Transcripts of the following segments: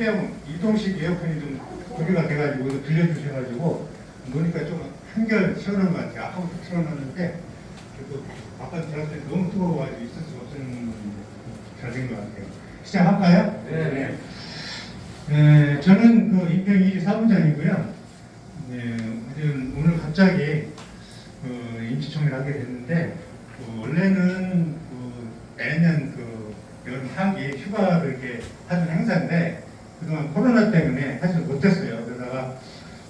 휴대용 이동식 에어컨이 좀 구비가 돼가지고 빌려주셔가지고 노니까 좀 한결 시원한 것 같아요. 아까부터 틀어놨는데 그래도 아까 들었을 때 너무 뜨거워가지고 있을 수 없는 잘 된 것 같아요. 시작할까요? 네. 저는 그 인평 2 사무장이고요. 네, 오늘 갑자기 임시총회를 하게 됐는데 원래는 매년 여름 하기 휴가를 이렇게 하는 행사인데 그동안 코로나 때문에 사실 못했어요. 그러다가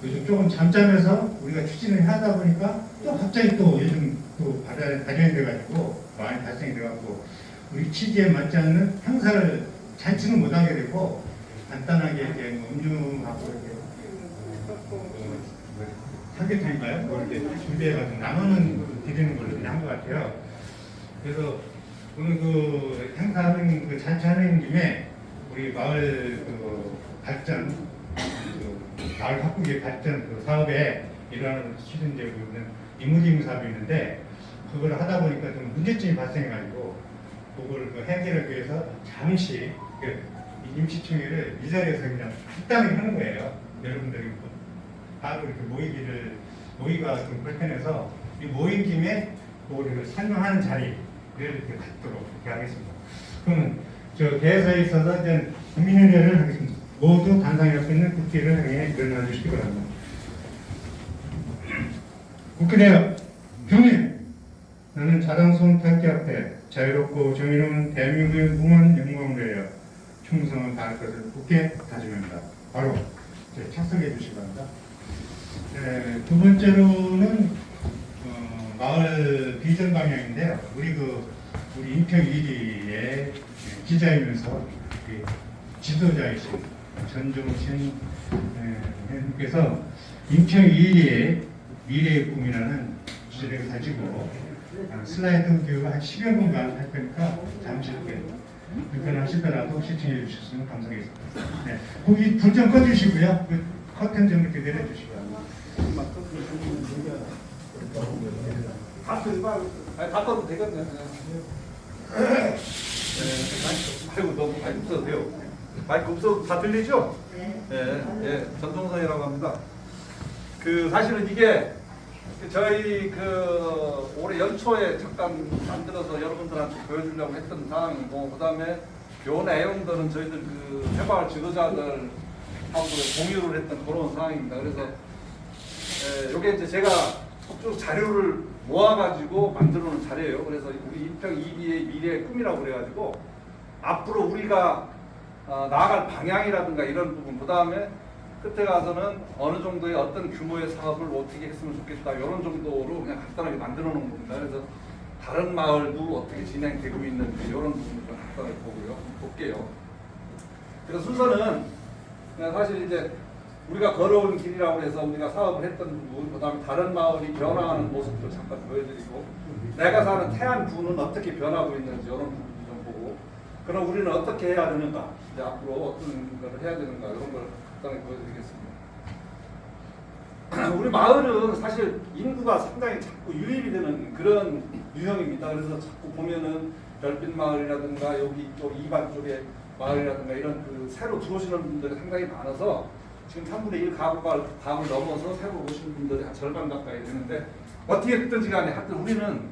요즘 조금 잠잠해서 우리가 추진을 하다 보니까 또 갑자기 또 요즘 또 발현이 돼가지고 많이 발생이 돼갖고 우리 취지에 맞지 않는 행사를 잔치는 못하게 되고 간단하게 이렇게 음료하고 이렇게 삼계탕인가요? 뭐 이렇게 준비해가지고 나눠는 드리는 걸로 그냥 한 것 같아요. 그래서 오늘 그 행사하는 그 잔치하는 김에 우리 마을 발전, 마을 가꾸기 발전 사업에 일하는 추진되고 있는 이무지임 사업이 있는데 그걸 하다 보니까 좀 문제점이 발생해가지고 그걸 해결하기 위해서 잠시 임시총회를 이 자리에서 그냥適当히 하는 거예요. 여러분들이 바로 이렇게 모이기가 좀 불편해서 이 모인 김에 그거를 설명하는 자리를 이렇게 갖도록 이렇게 하겠습니다. 그러면 저 대회사에 있어서 이제 국민의례를 하겠습니다. 모두 단상에 갖고 있는 국기를 향해 일어나 주시기 바랍니다. 국회대요 경례. 나는 자랑스러운 탈기 앞에 자유롭고 정의로운 대한민국의 무한 영광을 위하여 충성을 다할 것을 굳게 다짐합니다. 바로 착석해 주시기 바랍니다. 두 번째로는 마을 비전 방향인데요. 우리 인평 1위의 기자이면서 지도자이신 전종신 회원님께서 인평 1위의 미래의 꿈이라는 주제를 가지고 슬라이드 교육을 한 10여 분간 할 거니까 잠시 이렇게 불편하시더라도 시청해 주셨으면 감사하겠습니다. 네, 거기 불 좀 꺼주시고요. 그 커튼 좀 이렇게 내려주시기 바랍니다. 다 떠도 되거든요. 아이고 너무 마이크 없어도 돼요. 마이크 없어도 다 들리죠? 네. 예, 전종선이라고 합니다. 사실은 이게 저희 올해 연초에 잠깐 만들어서 여러분들한테 보여주려고 했던 사항이고, 그다음에 요 내용들은 저희들 해마을 지도자들하고 공유를 했던 그런 사항입니다. 그래서 요게 이제 제가 쭉 자료를 모아가지고 만들어놓은 자료예요. 그래서 우리 인평 2기의 미래의 꿈이라고 그래가지고 앞으로 우리가 나아갈 방향이라든가 이런 부분, 그 다음에 끝에 가서는 어느 정도의 어떤 규모의 사업을 어떻게 했으면 좋겠다 이런 정도로 그냥 간단하게 만들어 놓은 겁니다. 그래서 다른 마을도 어떻게 진행되고 있는지 이런 부분을 좀 간단하게 볼게요. 그래서 순서는 그냥 사실 이제 우리가 걸어온 길이라고 해서 우리가 사업을 했던 부분, 그 다음에 다른 마을이 변화하는 모습도 잠깐 보여드리고, 내가 사는 태안군은 어떻게 변하고 있는지 이런 부분도 좀 보고, 그럼 우리는 어떻게 해야 되는가, 이제 앞으로 어떤 걸 해야 되는가 이런 걸 간단히 보여드리겠습니다. 우리 마을은 사실 인구가 상당히 자꾸 유입이 되는 그런 유형입니다. 그래서 자꾸 보면은 별빛 마을이라든가 여기 이쪽 이반 쪽에 마을이라든가 이런 새로 들어오시는 분들이 상당히 많아서 지금 3분의 1 가구를 넘어서 새로 오시는 분들이 한 절반 가까이 되는데, 어떻게 됐든지 간에 하여튼 우리는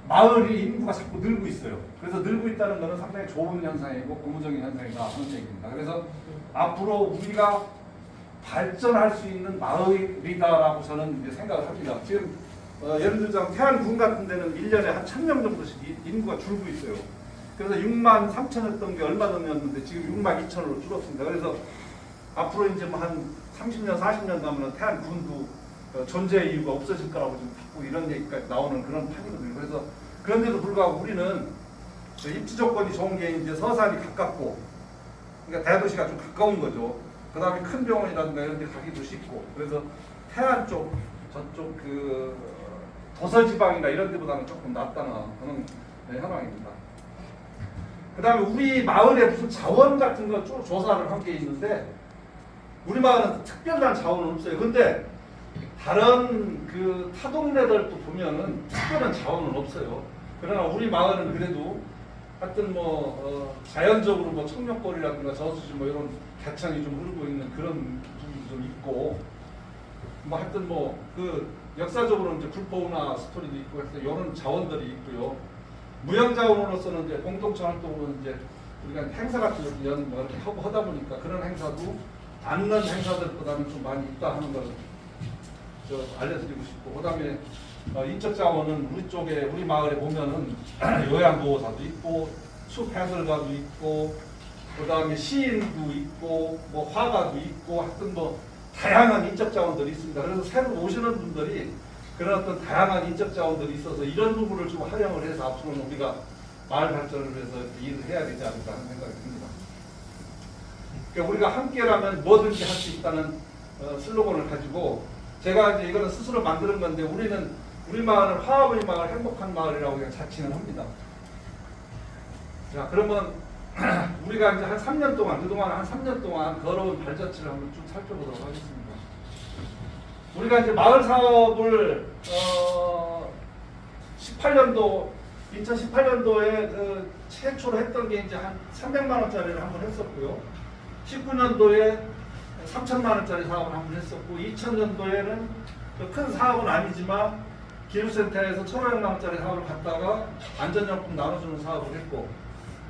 마을이 인구가 자꾸 늘고 있어요. 그래서 늘고 있다는 것은 상당히 좋은 현상이고 고무적인 현상이다 하는 얘기입니다. 그래서 앞으로 우리가 발전할 수 있는 마을이다라고 저는 이제 생각을 합니다. 지금 예를 들자면 태안군 같은 데는 1년에 한 1000명 정도씩 인구가 줄고 있어요. 그래서 6만 3천이었던 게 얼마 전이었는데 지금 6만 2천으로 줄었습니다. 그래서 앞으로 이제 뭐 한 30년, 40년 가면 태안군도 존재의 이유가 없어질 거라고 지금 자꾸 이런 얘기까지 나오는 그런 판이거든요. 그래서 그런데도 불구하고 우리는 입지 조건이 좋은 게 이제 서산이 가깝고, 그러니까 대도시가 좀 가까운 거죠. 그 다음에 큰 병원이라든가 이런 데 가기도 쉽고, 그래서 태안 쪽, 저쪽 도서지방이나 이런 데보다는 조금 낫다는 그런 현황입니다. 그 다음에 우리 마을에 무슨 자원 같은 거 조사를 한 게 있는데, 우리 마을은 특별한 자원은 없어요. 근데 다른 타 동네들도 보면은 특별한 자원은 없어요. 그러나 우리 마을은 그래도 하여튼 자연적으로 청력골이라든가 저수지 이런 개천이 좀 흐르고 있는 그런 부분도 좀 있고, 하여튼 그 역사적으로 이제 굴포우나 스토리도 있고 해서 이런 자원들이 있고요. 무형 자원으로서는 이제 공동체 활동으로 이제 우리가 행사 같은 거 이렇게 하고 하다 보니까 그런 행사도 않는 행사들보다는 좀 많이 있다 하는 걸 알려드리고 싶고, 그다음에 인적 자원은 우리 쪽에 우리 마을에 보면은 요양보호사도 있고 숲 해설가도 있고 그다음에 시인도 있고 화가도 있고 하여튼 다양한 인적 자원들이 있습니다. 그래서 새로 오시는 분들이 그런 어떤 다양한 인적 자원들이 있어서 이런 부분을 좀 활용을 해서 앞으로는 우리가 마을 발전을 위해서 일을 해야 되지 않을까 하는 생각이 듭니다. 그러니까 우리가 함께라면 뭐든지 할 수 있다는 슬로건을 가지고 제가 이제 이거는 스스로 만드는 건데 우리 마을은 화합의 마을, 행복한 마을이라고 그냥 자칭을 합니다. 자, 그러면 우리가 이제 한 3년 동안, 그동안 한 3년 동안 걸어온 발자취를 한번 쭉 살펴보도록 하겠습니다. 우리가 이제 마을 사업을 2018년도에 최초로 했던 게 이제 한 300만 원짜리를 한번 했었고요. 19년도에 3천만 원짜리 사업을 한번 했었고, 2000년도에는 큰 사업은 아니지만 기후센터에서 1,500만 원짜리 사업을 갖다가 안전용품 나눠주는 사업을 했고,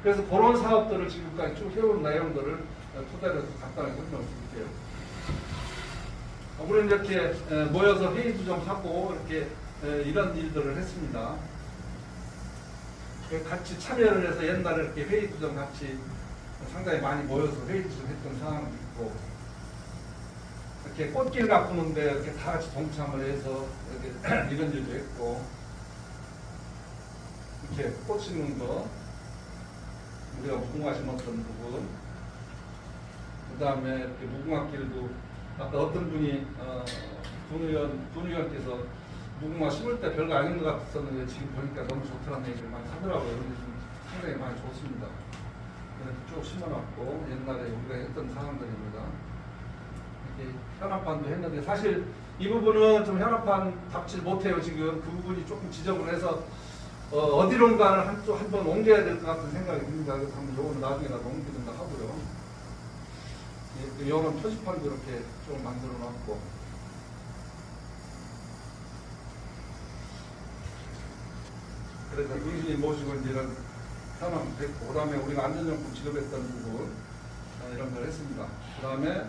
그래서 그런 사업들을 지금까지 쭉 해온 내용들을 토대로 해서 간단하게 설명을 드릴게요. 우리는 이렇게 모여서 회의도 좀 하고 이렇게 이런 일들을 했습니다. 같이 참여를 해서 옛날에 이렇게 회의도 좀 같이 상당히 많이 모여서 회의도 좀 했던 상황도 있고, 이렇게 꽃길 가꾸는데 이렇게 다 같이 동참을 해서 이렇게 이런 일도 했고, 이렇게 꽃 심는 거 우리가 무궁화 심었던 부분, 그 다음에 이렇게 무궁화길도 아까 어떤 분이 분 의원께서 무궁화 심을 때 별거 아닌 것 같았었는데 지금 보니까 너무 좋다는 얘기를 많이 하더라고요. 그런데 좀 상당히 많이 좋습니다. 그래서 쭉 심어놨고 옛날에 우리가 했던 상황들입니다. 이렇게 현합판도 했는데 사실 이 부분은 좀 현합판 답질 못해요. 지금 그 부분이 조금 지적을 해서 어디론가를 한번 옮겨야 될 것 같은 생각이 듭니다. 그래서 한번 요거는 나중에 나도 옮기든가 하고요. 요거는 표지판도 이렇게 좀 만들어 놨고, 그래서 민심이 모시고 이제 이런 현황 됐고, 그 다음에 우리가 안전용품 지급했던 부분 이런 걸 했습니다. 그 다음에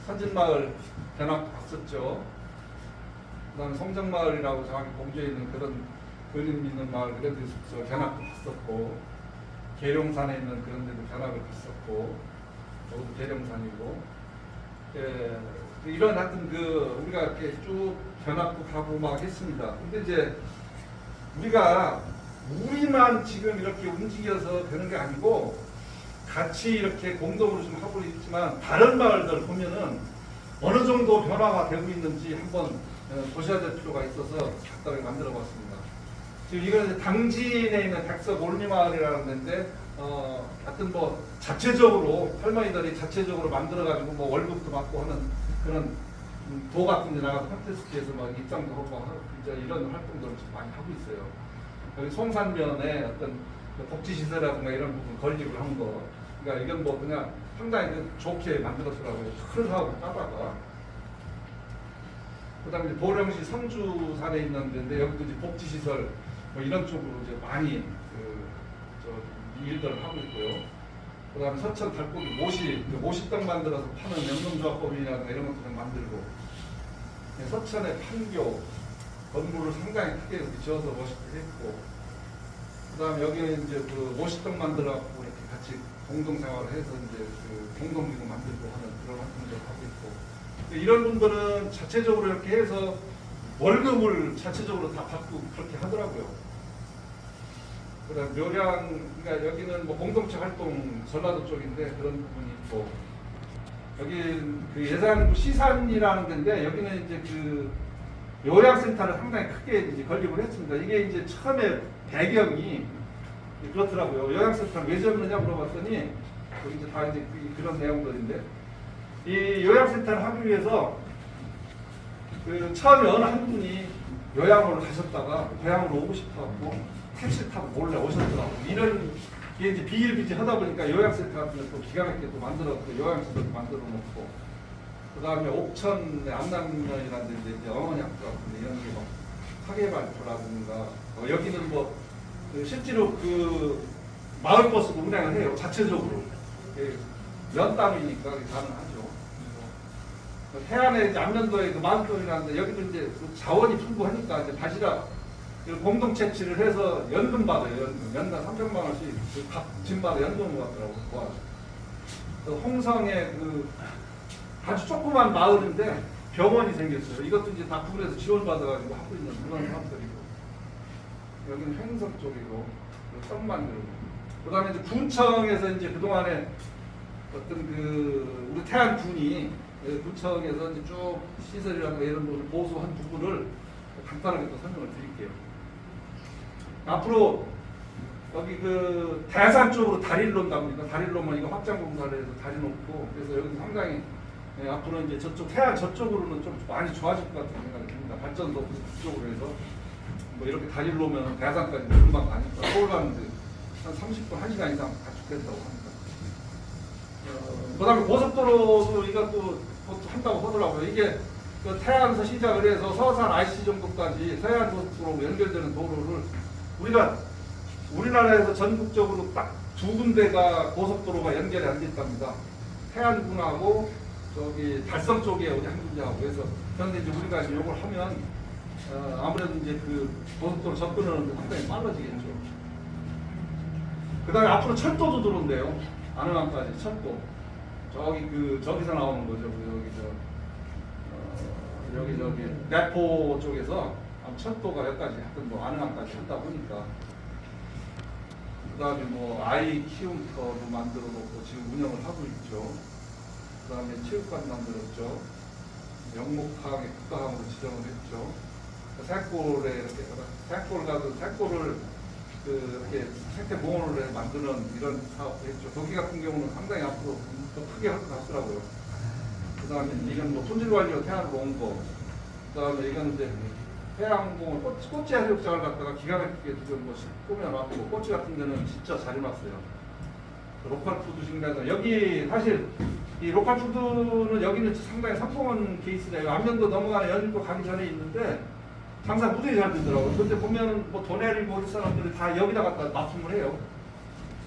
선진마을 견학 봤었죠. 그 다음에 성정마을이라고 정확히 공주에 있는 그런 그림 있는 마을 그런 데서 견학도 갔었고, 계룡산에 있는 그런 데도 견학을 갔었고, 여기도 계룡산이고, 이런 하여튼 우리가 이렇게 쭉 견학도 가고 막 했습니다. 근데 이제 우리만 지금 이렇게 움직여서 되는 게 아니고 같이 이렇게 공동으로 좀 하고 있지만 다른 마을들 보면은 어느 정도 변화가 되고 있는지 한번 보셔야 될 필요가 있어서 간단하게 만들어 봤습니다. 지금 이거는 당진에 있는 백석 올미마을이라는 데인데 하여튼 자체적으로 할머니들이 자체적으로 만들어가지고 월급도 받고 하는 그런 도 같은 데 나가서 콘테스트에서 입장도 하고 이제 이런 활동들을 좀 많이 하고 있어요. 여기 송산면에 어떤 복지시설이라든가 이런 부분 건립을 한 거, 그러니까 이건 그냥 상당히 좋게 만들었더라고요. 큰 사업을 따다가. 그 다음에 보령시 성주산에 있는 데인데 여기도 이제 복지시설 이런 쪽으로 이제 많이 일들을 하고 있고요. 그 다음에 서천 달고기 모시떡 만들어서 파는 영농조합법인이라든가 이런 것도 좀 만들고, 서천의 판교 건물을 상당히 크게 지어서 멋있게 했고, 그 다음에 여기는 이제 모시떡 만들어갖고 이렇게 같이 공동생활을 해서 이제 공동기구 만들고 하는 그런 활동들을 하고 있고, 이런 분들은 자체적으로 이렇게 해서 월급을 자체적으로 다 받고 그렇게 하더라고요. 그다음 그러니까 여기는 공동체 활동 전라도 쪽인데 그런 부분이 있고, 여기 예산 시산이라는 데인데 여기는 이제 요양센터를 상당히 크게 이제 건립을 했습니다. 이게 이제 처음에 배경이 그렇더라고요. 요양센터를 왜 지었느냐 물어봤더니 이제 다 이제 그런 내용들인데, 이 요양센터를 하기 위해서 처음에 어느 한 분이 요양으로 가셨다가 고향으로 오고 싶어갖고 택시 타고 몰래 오셨더라고. 이런 게 이제 비일비재 하다 보니까 요양센터 같은 것도 기가 막히게 또 만들었고 요양시설도 만들어 놓고 그다음에 옥천의 안남면이라는 데 이제 어머니 학교 같은데 이런 게 뭐 학예 발표라든가 여기는 뭐 그 실제로 그 마을 버스도 운행을 해요. 자체적으로 연 땅이니까 가능하죠. 해안에 이제 안면도에 그 마을동이라는데 여기도 이제 그 자원이 풍부하니까 이제 바지락 공동 채취를 해서 연금 받아요. 연간 300만 원씩 각 집마다 연금을 받더라고요. 또 홍성에 그 아주 조그만 마을인데 병원이 생겼어요. 이것도 이제 다 구에서 지원받아가지고 하고 있는 그런 사람들이고 여기는 횡성 쪽이고 떡 만들고 그다음에 이제 군청에서 이제 그동안에 어떤 그 우리 태안군이 군청에서 이제 쭉 시설이라든가 이런 것을 보수한 부분을 간단하게 또 설명을 드릴게요. 앞으로 여기 그 대산 쪽으로 다리를 놓는다 보니까 다리를 놓으면 이거 확장 공사를 해서 다리 놓고 그래서 여기 상당히 앞으로 이제 저쪽 태안 저쪽으로는 좀 많이 좋아질 것 같은 생각이 듭니다. 발전도 그쪽으로 해서 뭐 이렇게 다리를 놓으면 대산까지 금방 가니까 서울 가는데 한 30분 1시간 이상 가축된다고 합니다. 그다음에 고속도로도 이것도 한다고 하더라고요. 이게 그 태안에서 시작을 해서 서산 IC 정도까지 서해안 고속도로 연결되는 도로를 우리가 우리나라에서 전국적으로 딱 두 군데가 고속도로가 연결이 안 돼 있답니다. 태안군하고 저기 달성 쪽에 우리 한 군데하고 그래서 그런데 이제 우리가 이제 이걸 하면 아무래도 이제 그 고속도로 접근은 상당히 빨라지겠죠. 그다음에 앞으로 철도도 들어온대요. 안흥항까지 철도. 저기서 나오는 거죠. 여기 내포 쪽에서 철도가 여기까지 하여튼 뭐 안흥항까지 한다 보니까 그다음에 뭐 아이 키움터도 만들어 놓고 지금 운영을 하고 있죠. 그다음에 체육관 만들었죠. 영목항에 국가항으로 지정을 했죠. 산골에 이렇게 산골 가서 산골을 이렇게 생태 보호를 만드는 이런 사업도 했죠. 거기 같은 경우는 상당히 앞으로 더 크게 할 것 같더라고요. 그다음에 이건 뭐 손질 완료 태안으로 온 거. 그다음에 이건 이제 해양공원 꽃지 해수욕장을 갖다가 기가 막히게 지금 뭐 꾸며놨고 꽃지 같은 데는 진짜 잘 해놨어요. 로컬 푸드 식당에서 여기 사실 이 로컬 푸드는 여기는 상당히 성공한 케이스래요. 안면도 넘어가는 연일도 가기 전에 있는데 장사 무지하게 잘 되더라고요. 근데 보면은 뭐 돈 내리고 올 사람들이 다 여기다 갖다 납품을 해요.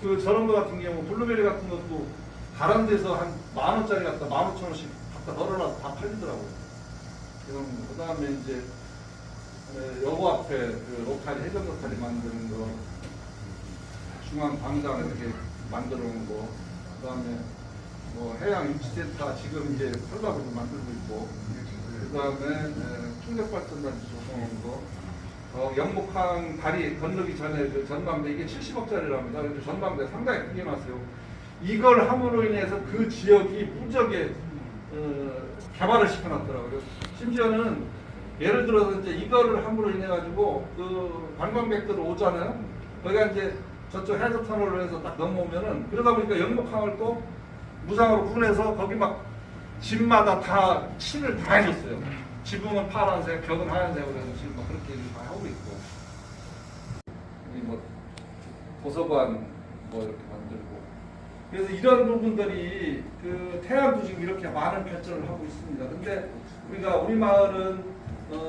그 저런 거 같은 경우 블루베리 같은 것도 다른 데서 한 10,000원짜리 갖다 15,000원씩 갖다 널어놔서 다 팔리더라고요. 그 다음에 이제 여고 앞에 그 로컬 해전 로컬이 만드는 거, 중앙 광장 이렇게 만들어 놓은 거, 그 다음에 뭐 해양 유치센터 지금 이제 설박을 좀 만들고 있고, 그 다음에 풍력발전단지 조성한 거, 영목항 다리 건너기 전에 그 전망대 이게 70억짜리랍니다. 근데 전망대 상당히 크게 놨어요. 이걸 함으로 인해서 그 지역이 무지하게 개발을 시켜놨더라고요. 심지어는 예를 들어서 이제 이거를 함으로 인해 가지고 그 관광객들 오잖아요. 거기가 이제 저쪽 해저 터널로 해서 딱 넘어오면은 그러다 보니까 영목항을 또 무상으로 분해서 거기 막 집마다 다 칠을 다 해줬어요. 지붕은 파란색, 벽은 하얀색으로 해서 지금 막 그렇게 다 하고 있고. 여기 뭐 도서관 뭐 이렇게 만들고. 그래서 이런 부분들이 그 태안도 지금 이렇게 많은 발전을 하고 있습니다. 근데 우리가 우리 마을은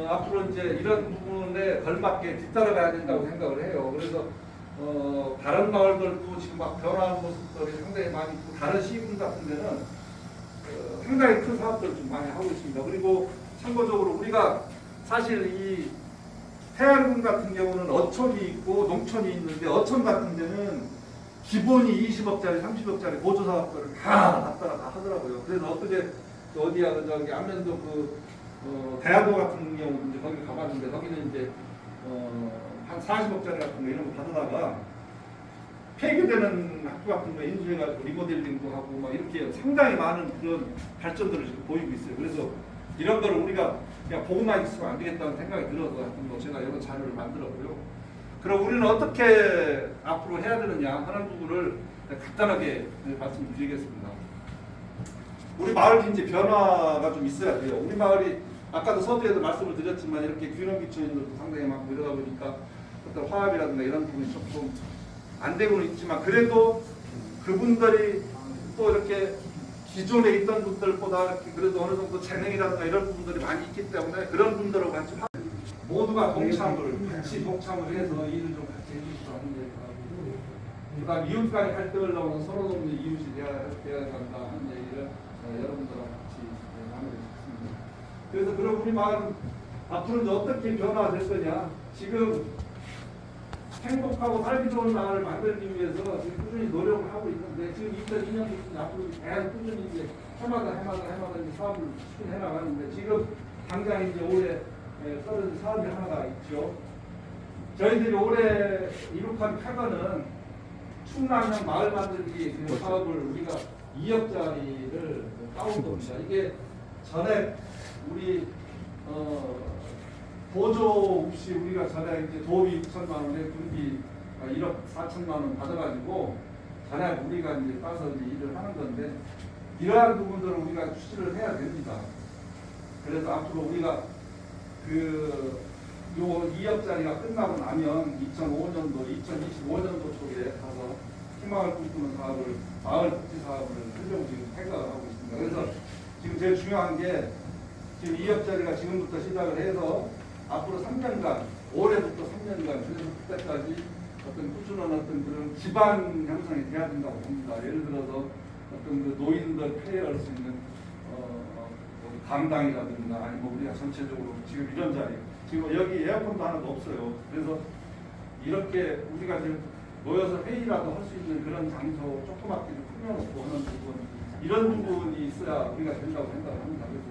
앞으로 이제 이런 부분에 걸맞게 뒤따라가야 된다고 생각을 해요. 그래서 다른 마을들도 지금 막 변화하는 모습들이 상당히 많이 있고 다른 시군 같은 데는 상당히 큰 사업들을 좀 많이 하고 있습니다. 그리고 참고적으로 우리가 사실 이 태안군 같은 경우는 어촌이 있고 농촌이 있는데 어촌 같은 데는 기본이 20억짜리, 30억짜리 보조 사업들을 다 갖다가 다 하더라고요. 그래서 어떻게 어디야 저기 안면도 대학교 같은 경우 이제 거기 가봤는데 거기는 이제 한 40억짜리 같은 거 이런 거 받아다가 폐교되는 학교 같은 거 인수해가지고 리모델링도 하고 막 이렇게 상당히 많은 그런 발전들을 지금 보이고 있어요. 그래서 이런 거를 우리가 그냥 보고만 있으면 안 되겠다는 생각이 들어서 하여튼 뭐 제가 이런 자료를 만들었고요. 그럼 우리는 어떻게 앞으로 해야 되느냐 하는 부분을 간단하게 말씀드리겠습니다. 우리 마을이 이제 변화가 좀 있어야 돼요. 우리 마을이 아까도 서두에도 말씀을 드렸지만 이렇게 귀농귀촌인들도 상당히 많고 이러다 보니까 어떤 화합이라든가 이런 부분이 조금 안 되고는 있지만 그래도 그분들이 또 이렇게 기존에 있던 분들보다 이렇게 그래도 어느 정도 재능이라든가 이런 부분들이 많이 있기 때문에 그런 분들하고 같이 모두가 동참을 같이 동참을 해서 일을 좀 같이 해주시고 하는 게 그다음 이웃 간의 갈등을 넘어서 서로 돕는 이웃이 되어야 한다 하는 얘기를 여러분들하고 같이 나누고 싶습니다. 그래서 그럼 우리 마을 앞으로 이제 어떻게 변화될 거냐? 지금 행복하고 살기 좋은 마을을 만들기 위해서 지금 꾸준히 노력을 하고 있는데 지금 2002년부터 앞으로 계속 꾸준히 이제 해마다 이제 사업을 추진해 나가는데 지금 당장 이제 올해 떨어진 사업이 하나가 있죠. 저희들이 올해 이룩한 표가는 충남형 마을 만들기 그 사업을 우리가 2억짜리를 따온 겁니다. 이게 전에 우리 보조 없이 우리가 전에 이제 도비 6천만 원에 군비 1억 4천만 원 받아가지고 전에 우리가 이제 따서 이제 일을 하는 건데 이러한 부분들을 우리가 추진을 해야 됩니다. 그래서 앞으로 우리가 요 2억짜리가 끝나고 나면 2005년도, 2025년도 쪽에 가서 희망을 꿈꾸는 사업을 마을 복지 사업을 하려고 지금 생각을 하고 있습니다. 그래서 지금 제일 중요한 게 지금 2억짜리가 지금부터 시작을 해서 앞으로 3년간, 올해부터 3년간 그래서 그때까지 어떤 꾸준한 어떤 그런 기반 형성이 돼야 된다고 봅니다. 예를 들어서 어떤 그 노인들 폐해할 수 있는 강당이라든가 아니면 우리가 전체적으로 지금 이런 자리, 지금 여기 에어컨도 하나도 없어요. 그래서 이렇게 우리가 지금 모여서 회의라도 할 수 있는 그런 장소 조그맣게 좀 꾸며놓고 하는 부분, 이런 부분이 있어야 우리가 된다고 생각을 합니다. 그래서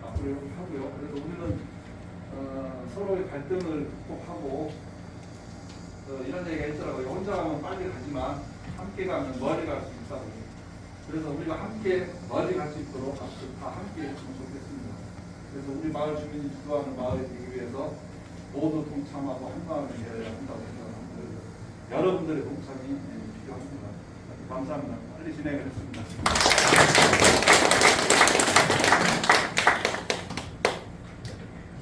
앞으로 이렇게 하고요. 그래서 우리는 서로의 갈등을 극복하고 이런 얘기가 있더라고요. 혼자 가면 빨리 가지만 함께 가면 멀리 갈 수 있다고. 그래서 우리가 함께 멀리 갈 수 있도록 앞으로 다 함께 했으면 좋겠습니다. 그래서 우리 마을 주민이 주도하는 마을이 되기 위해서 모두 동참하고 한 마음이 되어야 한다고 생각합니다. 그래서 여러분들의 동참이 필요합니다. 감사합니다. 빨리 진행을 했습니다.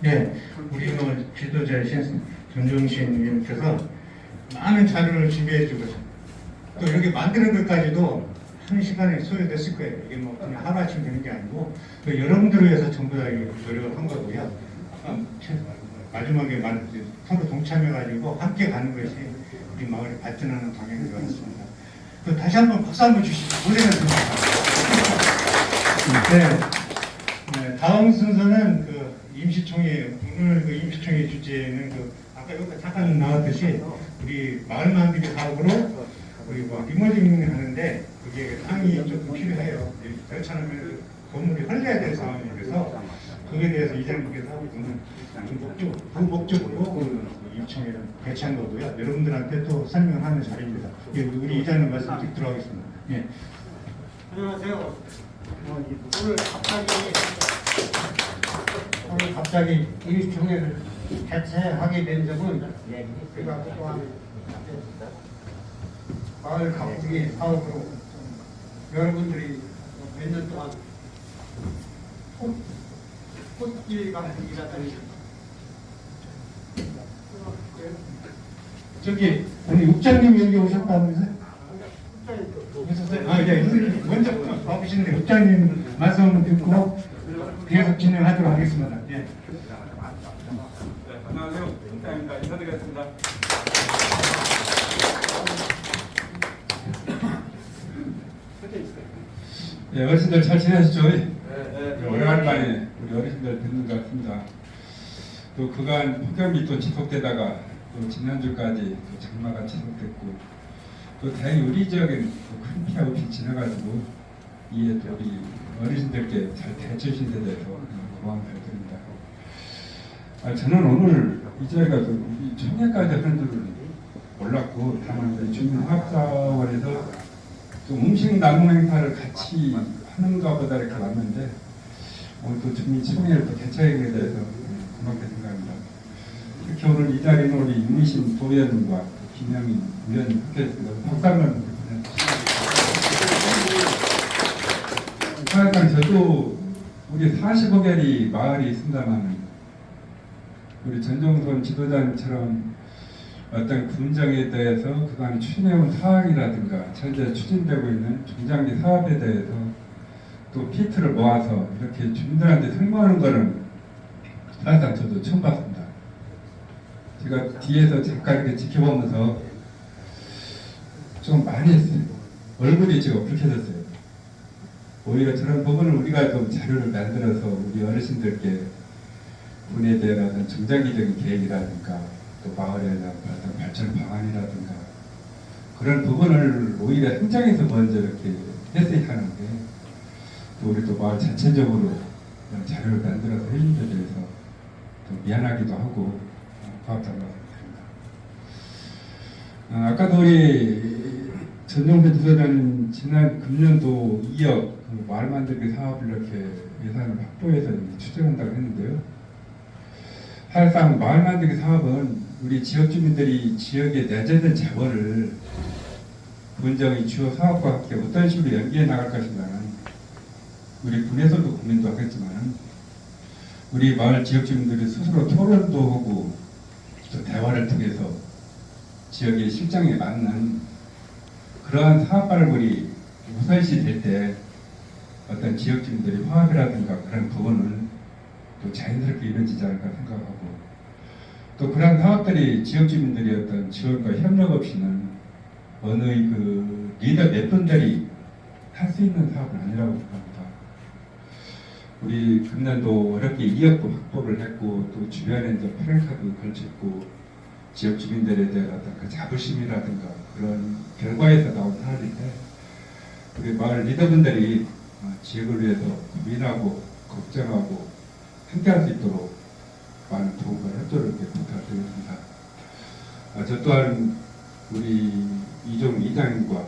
네, 우리 지도자이신 전종신 의원께서 많은 자료를 준비해주고 또 이렇게 만드는 것까지도 한 시간에 소요됐을 거예요. 이게 뭐 그냥 하루아침 되는 게 아니고 또 여러분들을 위해서 전부 다 노력을 한 거고요. 마지막에 서로 동참해가지고 함께 가는 것이 우리 마을이 발전하는 방향인 것 같습니다. 또 다시 한번 박수 한번 주시죠. 고생하셨습니다. 네, 다음 순서는 그 임시총회, 오늘 그 임시총회 주제는 아까 여기 잠깐 나왔듯이 우리 마을 만들기 사업으로 우리 리모델링을 하는데 그게 땅이 조금 필요해요. 그렇잖아요. 건물이 헐려야 될 상황이라서 그에 대해서 이장님께서 그 목적으로 임시총회를 개최한 거고요. 여러분들한테 또 설명하는 자리입니다. 예, 우리 이장님 말씀 듣도록 하겠습니다. 예. 안녕하세요. 오늘 갑자기 임시총회를 개최하게 된 점은 제가 또한 마을 가꾸기 사업으로 여러분들이 몇 년 동안 꽃길이라든지 저기 우리 육장님 여기 오셨다면서요? 아, 예, 먼저 와보시는데 육장님 말씀 한번 듣고 계속 진행하도록 하겠습니다. 예. 네, 안녕하세요. 육장입니다. 인사드리겠습니다. 예, 어르신들 잘 지내셨죠? 오래간만에 우리 어르신들 듣는 것 같습니다. 또 그간 폭염이 또 지속되다가 또 지난주까지 또 장마가 지속됐고 또 다행히 우리 지역엔 큰 피해 없이 지나가지고 이에 또 우리 어르신들께 잘 대처해주신 데 대해서 고마움을 드립니다. 저는 오늘 이 자리가 우리 청해까지 하는 줄은 몰랐고 다만 우리 주민화합사원에서 좀 음식 나눔 행사를 같이 하는가 보다 이렇게 왔는데 오늘 또 주민 청해를 또 개최하게 돼서 고맙게 생각합니다. 특히 오늘 이 자리는 우리 윤희신 도의원과 김영인 의원님 함께했습니다. 박수 한번 하여간 저도 우리 45개리 마을이 있습니다만 우리 전종선 지도자님처럼 어떤 군정에 대해서 그간 추진해온 사항이라든가 현재 추진되고 있는 중장기 사업에 대해서 또 피트를 모아서 이렇게 주민들한테 설명하는 거는 사실상 저도 처음 봤습니다. 제가 뒤에서 잠깐 이렇게 지켜보면서 좀 많이 했어요. 얼굴이 지금 붉혀졌어요. 오히려 저런 부분을 우리가 좀 자료를 만들어서 우리 어르신들께 군에 대한 어떤 중장기적인 계획이라든가 또 마을에 대한 어떤 발전 방안이라든가 그런 부분을 오히려 행정에서 먼저 이렇게 했어야 하는데 또 우리 또 마을 자체적으로 그런 자료를 만들어서 해준 데 대해서 또 미안하기도 하고 고맙다고 생각합니다. 아까도 우리 전종배 주소장님 지난 금년도 2억 마을 만들기 사업을 이렇게 예산을 확보해서 추진한다고 했는데요. 사실상 마을 만들기 사업은 우리 지역 주민들이 지역에 내재된 자원을 군정의 주요 사업과 함께 어떤 식으로 연계해 나갈 것인가는 우리 군에서도 고민도 하겠지만 우리 마을 지역 주민들이 스스로 토론도 하고 또 대화를 통해서 지역의 실정에 맞는 그러한 사업 발굴이 우선시 될 때 어떤 지역 주민들의 화합이라든가 그런 부분을 또 자연스럽게 이루어지지 않을까 생각하고 또 그런 사업들이 지역 주민들의 어떤 지원과 협력 없이는 어느 그 리더 몇 분들이 할 수 있는 사업은 아니라고 생각합니다. 우리 금년도 어렵게 2억도 확보를 했고 또 주변에 이제 플랜카드 걸쳤고 지역 주민들에 대한 어떤 그 자부심이라든가 그런 결과에서 나온 사업인데 우리 마을 리더분들이 지역을 위해서 고민하고 걱정하고 함께할 수 있도록 많은 도움과 협조를 이렇게 부탁드리겠습니다. 저 또한 우리 이종 이장님과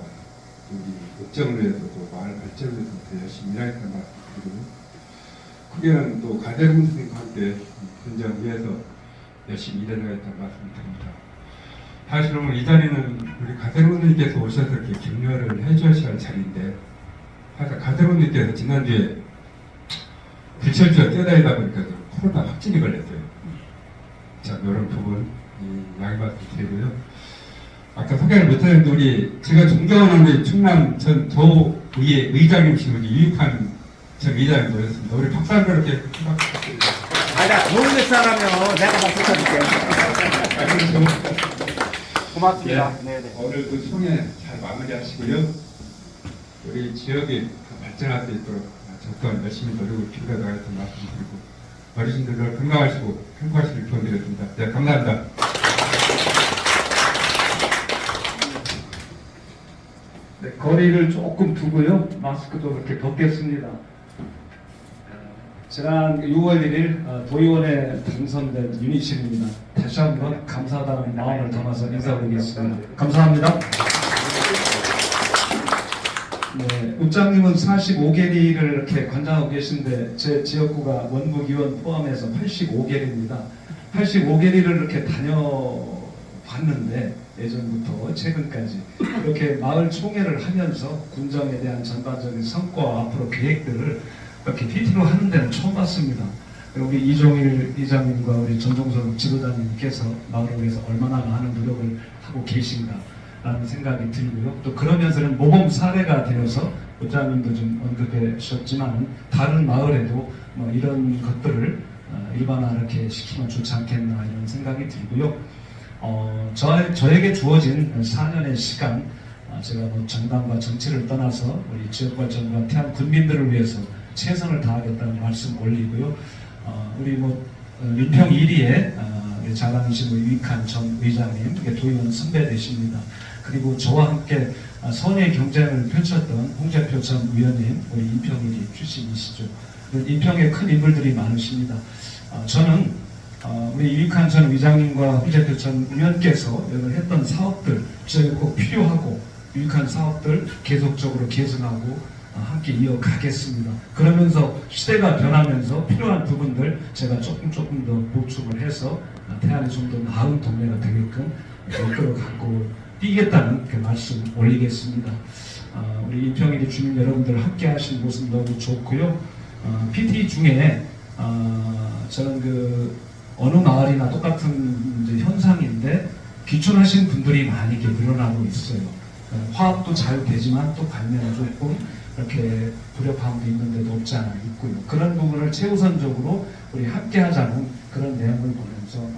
우리 읍정을 위해서도 마을 발전을 위해서 더 열심히 일하겠다는 말씀드리고 크게는 또 가대룡 선생님과 함께 군정 위해서 열심히 일해나가겠다는 말씀드립니다. 사실 오늘 이 자리는 우리 가대룡 선생님께서 오셔서 이렇게 격려를 해주셔야 할 자리인데 사실 가대룡 선생님께서 지난주에 불철주가 뛰어다니다 보니까 코로나 확진이 걸렸어요. 자, 이런 부분 양해 말씀드리고요. 아까 소개를 못했는데 우리 제가 존경하는 우리 충남 전 도의회 의장님이신 우리 유익한 전 의장님 모셨습니다. 우리 박수 한번 이렇게 부탁드립니다. 나 좋은 데 사람이요. 내가 박수 쳐줄게요. 고맙습니다. 예, 네네. 오늘도 총회 잘 마무리하시고요. 우리 지역이 더 발전할 수 있도록 저 또한 열심히 노력을 기울여나가겠다는 말씀드리고 어르신들 건강하시고 행복하시길 기원드렸습니다. 네, 감사합니다. 네, 거리를 조금 두고요. 마스크도 이렇게 벗겠습니다. 지난 6월 1일 도의원에 당선된 윤희실입니다. 다시 한번 감사하다는 마음을 담아서 인사드리겠습니다. 감사합니다. 네, 읍장님은 45계리를 이렇게 관장하고 계신데 제 지역구가 원북위원 포함해서 85계리입니다. 85계리를 이렇게 다녀봤는데 예전부터 최근까지 이렇게 마을 총회를 하면서 군정에 대한 전반적인 성과와 앞으로 계획들을 이렇게 PT로 하는 데는 처음 봤습니다. 우리 이종일 이장님과 우리 전종석 지도자님께서 마을을 위해서 얼마나 많은 노력을 하고 계신가라는 생각이 들고요. 또 그러면서는 모범 사례가 되어서 부장님도 좀 언급해 주셨지만 다른 마을에도 뭐 이런 것들을 일반화 이렇게 시키면 좋지 않겠나 이런 생각이 들고요. 저에게 주어진 4년의 시간 제가 뭐 정당과 정치를 떠나서 우리 지역 발전과 태안 군민들을 위해서 최선을 다하겠다는 말씀 올리고요. 우리 뭐 민평 1위에 자랑이신 유익한 전 의장님, 도의원 선배 되십니다. 그리고 저와 함께 선의 경쟁을 펼쳤던 홍재표 전 의원님, 우리 인평 1위 출신이시죠. 인평에 큰 인물들이 많으십니다. 저는 우리 유익한 전 의장님과 홍재표 전 의원께서 했던 사업들 저희 꼭 필요하고 유익한 사업들 계속적으로 개선하고 함께 이어가겠습니다. 그러면서 시대가 변하면서 필요한 부분들 제가 조금 더 보충을 해서 태안이 좀 더 나은 동네가 되게끔 이끌어가고 뛰겠다는 그 말씀 올리겠습니다. 우리 인평일이 주민 여러분들 함께 하신 모습 너무 좋고요. PT 중에 저는 그 어느 마을이나 똑같은 이제 현상인데 귀촌하신 분들이 많이 이렇게 늘어나고 있어요. 화합도 잘 되지만 또 반면에 조금 이렇게 불협화음도 있는데도 없지 않아 있고요. 그런 부분을 최우선적으로 우리 함께하자는 그런 내용을 보면서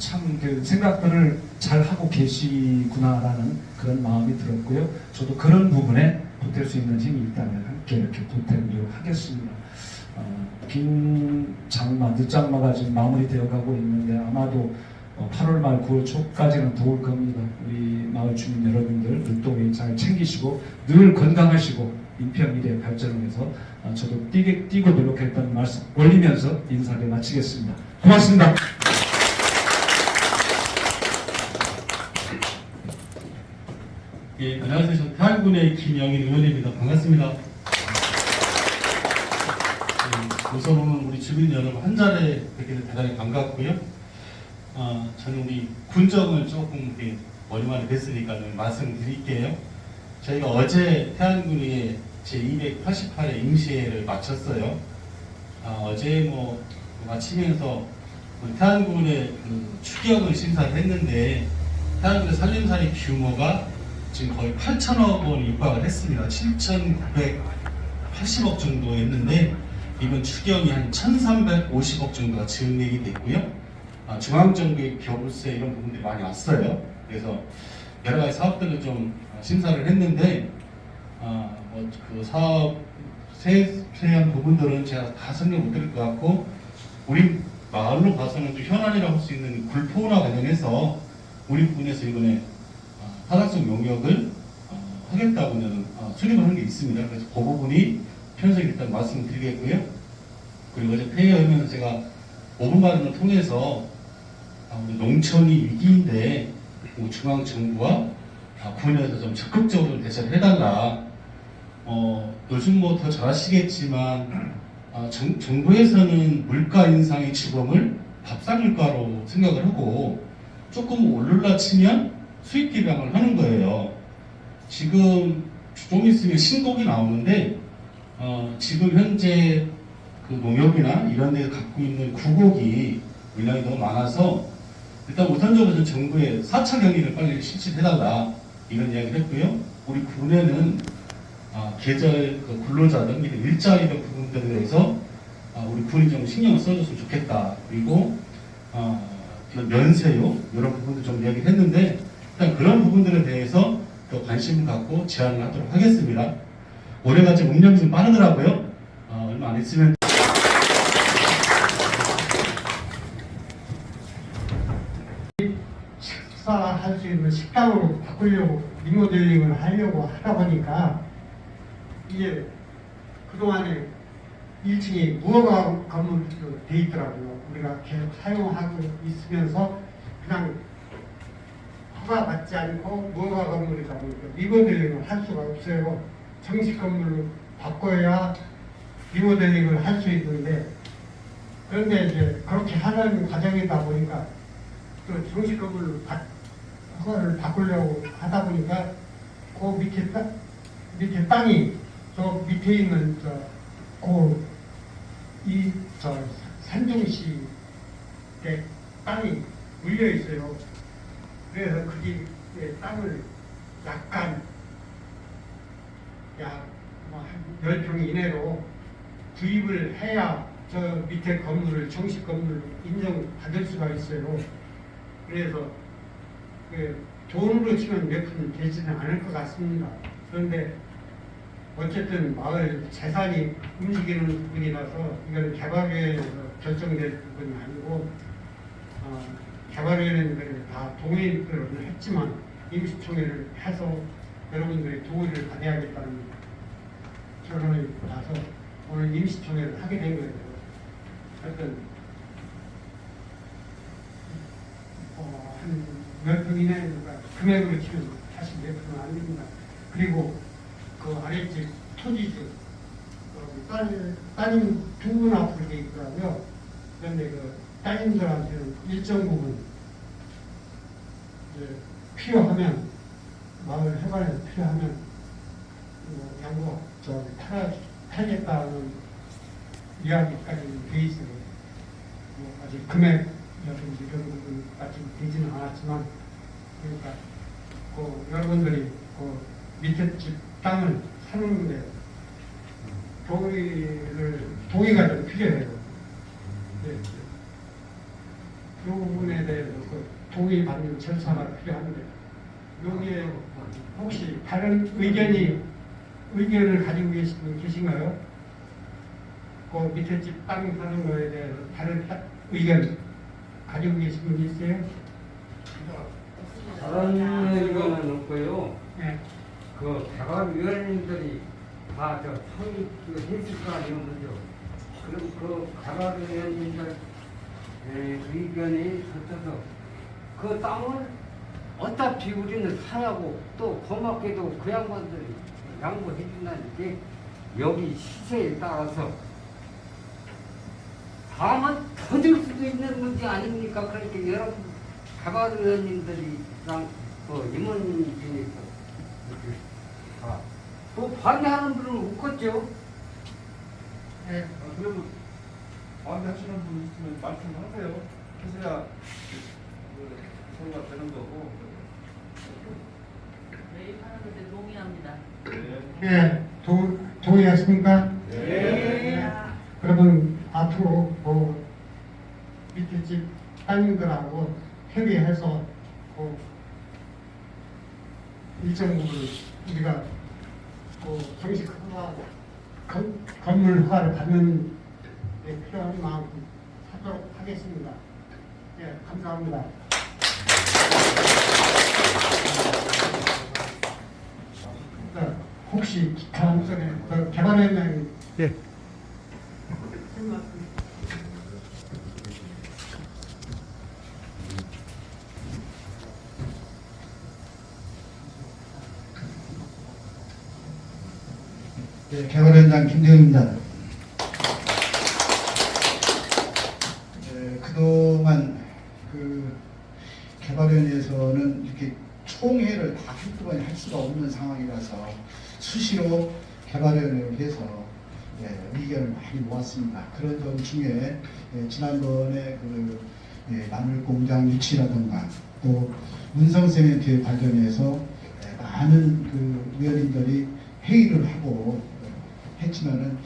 참 그 생각들을 잘 하고 계시구나라는 그런 마음이 들었고요. 저도 그런 부분에 보탤 수 있는 힘이 있다면 함께 이렇게 보태도록 하겠습니다. 긴 장마, 늦장마가 지금 마무리되어 가고 있는데 아마도 8월 말 9월 초까지는 더울 겁니다. 우리 마을 주민 여러분들 물동이 잘 챙기시고 늘 건강하시고 인편미래 발전을 위해서 저도 뛰고 노력했다는 말씀 올리면서 인사를 마치겠습니다. 고맙습니다. 예, 안녕하세요. 저 태안군의 김영인 의원입니다. 반갑습니다. 우선은 우리 주민 여러분 한 자리에 뵙게 대단히 반갑고요. 저는 우리 군정을 조금 오랜만에 뵀으니까 말씀드릴게요. 저희가 어제 태안군의 제288회 임시회를 마쳤어요. 어제 마치면서 태안군의 추기업을 심사를 했는데 태안군의 살림살이 규모가 지금 거의 8천억 원이 육박을 했습니다. 7,980억 정도였는데 이번 추경이 한 1,350억 정도가 증액이 됐고요. 중앙정부의 교부세 이런 부분들이 많이 왔어요. 그래서 여러 가지 사업들을 좀 심사를 했는데 그 사업 세세한 부분들은 제가 다 설명 못 드릴 것 같고 우리 마을로 봐서는 좀 현안이라고 할 수 있는 굴포나 관련해서 우리 부분에서 이번에 타당성 용역을 하겠다고 저는 수립을 하는 게 있습니다. 그래서 그 부분이 편성이 일단 말씀드리겠고요. 그리고 어제 회의하면서 제가 5분 발언을 통해서 우리 농촌이 위기인데 중앙 정부와 군에서 좀 적극적으로 대처를 해달라. 요즘 더 잘 아시겠지만 정부에서는 물가 인상의 주범을 밥상물가로 생각을 하고 조금 오르라 치면 수입 기량을 하는 거예요. 지금 좀 있으면 신곡이 나오는데 지금 현재 그 농협이나 이런 데서 갖고 있는 구곡이 물량이 너무 많아서 일단 우선적으로 정부의 4차 경리를 빨리 실시해달라 이런 이야기를 했고요. 우리 군에는 계절 근로자들 일자리 부분들에 대해서 우리 군이 좀 신경을 써줬으면 좋겠다. 그리고 면세요 이런 부분도 좀 이야기를 했는데 일단 그런 부분들에 대해서 더 관심을 갖고 제안을 하도록 하겠습니다. 올해가 좀 운영이 좀 빠르더라고요. 얼마 안 있으면 식사할 수 있는 식당으로 바꾸려고 리모델링을 하려고 하다 보니까 이게 그동안에 1층이 무허가 건물로 돼 있더라고요. 우리가 계속 사용하고 있으면서 그냥 허가 받지 않고 무허가 건물이다 보니까 리모델링을 할 수가 없어요. 정식 건물로 바꿔야 리모델링을 할 수 있는데 그런데 이제 그렇게 하는 과정이다 보니까 또 정식 건물로 허가를 바꾸려고 하다 보니까 그 밑에 땅이 저 밑에 있는 산중시의 땅이 물려 있어요. 그래서 거기 땅을 약간 한 10평 이내로 구입을 해야 저 밑에 건물을 정식 건물로 인정받을 수가 있어요. 그래서 돈으로 치면 몇 푼 되지는 않을 것 같습니다. 그런데 어쨌든 마을 재산이 움직이는 부분이라서 이건 개발위원회에서 결정될 부분이 아니고 개발위원회는 다 동의를 했지만 임시총회를 해서 여러분들의 동의를 받아야겠다는 결론이 나서 오늘 임시총회를 하게 된 거예요. 하여튼 한 몇 분 이내에 금액으로 치면 사실 몇 푼은 안 됩니다. 그리고 그 아랫집 토지주 따님 두 분 앞으로 돼 있더라고요. 그런데 그 따님들한테는 일정 부분 이제 필요하면 마을 해관에서 필요하면 양보 팔겠다는 이야기까지 돼 있어요. 아직 금액 여러분들까지 되지는 않았지만 그러니까 그 여러분들이 그 밑에 집 땅을 사는데 동의가 좀 필요해요. 네. 이 부분에 대해서 그 동의 받는 절차가 필요한데 여기에 혹시 다른 의견을 가지고 계신 분 계신가요? 그 밑에 집 땅 사는 거에 대해서 다른 의견 가지고 계신 분 있어요? 다른 의견은 없고요. 네. 그 개발위원님들이 다 저 했을 거 아니에요, 먼저. 그럼 그 개발위원님들 의견이 거쳐서 그 땅을 어차피 우리는 사냐고 또 고맙게도 그 양반들이 양보해 준다는 게 여기 시세에 따라서 다만 더 줄 수도 있는 문제 아닙니까? 그러니까 여러분 개발위원님들이랑 임원진에서 뭐 반대하는 분은 없겠죠? 네. 그러면 반대하시는 분 있으면 말씀하세요. 해서야 서로가 되는 거고. 매입하는데 동의합니다. 네. 동의하십니까? 네. 그러면 앞으로 밑에 집 따님들하고 협의해서 일정 부분 우리가 정식 허가, 건물 허가를 받는 데 필요한 만큼 하도록 하겠습니다. 네, 감사합니다. 혹시 다음 전에 개발위원장님 네, 개발위원장 김대웅입니다. 그동안 개발위원회에서는 이렇게 총회를 다 한꺼번에 할 수가 없는 상황이라서 수시로 개발위원회를 해서 의견을 많이 모았습니다. 그런 점 중에 지난번에 나물 공장 유치라든가 또 문성세멘트에 관련해서 많은 위원님들이 회의를 하고 했지만은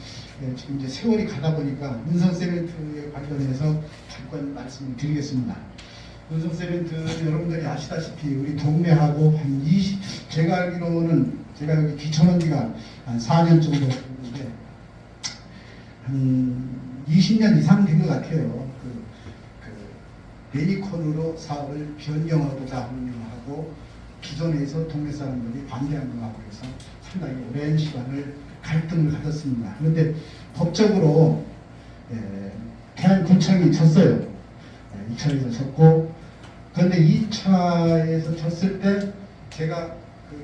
지금 이제 세월이 가다 보니까 문성세멘트에 관련해서 잠깐 말씀을 드리겠습니다. 문성세멘트 여러분들이 아시다시피 우리 동네하고 한 제가 알기로는 제가 여기 기초한 지가 한 4년 정도 됐는데 한 20년 이상 된 것 같아요. 메리콘으로 사업을 변경하고자 하고 기존에서 동네 사람들이 반대한 거하고 해서 상당히 오랜 시간을 갈등을 가졌습니다. 그런데 법적으로 태안군청이 졌어요. 2차에서 졌고, 그런데 2차에서 졌을 때 제가